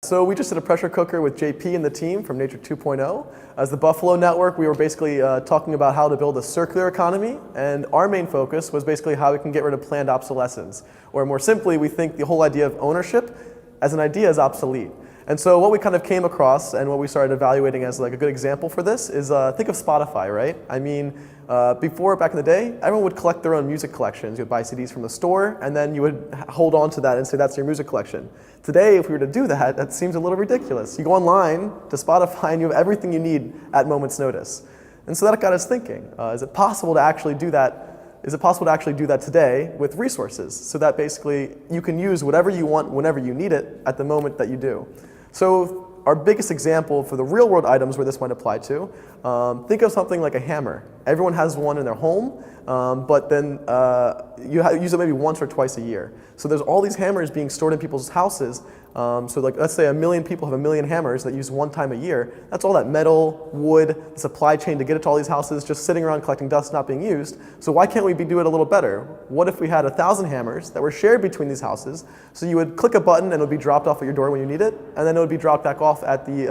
So we just did a pressure cooker with JP and the team from Nature 2.0. As the Buffalo.Network, we were basically talking about how to build a circular economy, and our main focus was basically how we can get rid of planned obsolescence. Or more simply, we think the whole idea of ownership as an idea is obsolete. And so what we kind of came across and what we started evaluating as like a good example for this is think of Spotify, right? I mean, before, back in the day, everyone would collect their own music collections. You would buy CDs from the store, and then you would hold on to that and say that's your music collection. Today, if we were to do that, that seems a little ridiculous. You go online to Spotify and you have everything you need at moment's notice. And so that got us thinking, is it possible to actually do that? Is it possible to actually do that today with resources so that basically you can use whatever you want whenever you need it at the moment that you do? So our biggest example for the real world items where this might apply to, think of something like a hammer. Everyone has one in their home, but then you use it maybe once or twice a year. So there's all these hammers being stored in people's houses. So like, let's say 1 million people have 1 million hammers that use one time a year. That's all that metal, wood, the supply chain to get it to all these houses just sitting around collecting dust not being used. So why can't we do it a little better? What if we had 1,000 hammers that were shared between these houses? So you would click a button and it would be dropped off at your door when you need it, and then it would be dropped back off at the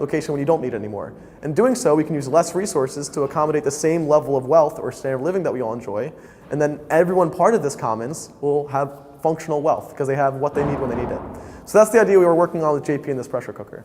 location when you don't need it anymore. In doing so, we can use less resources to accommodate the same level of wealth or standard of living that we all enjoy, and then everyone part of this commons will have functional wealth because they have what they need when they need it. So that's the idea we were working on with JP in this pressure cooker.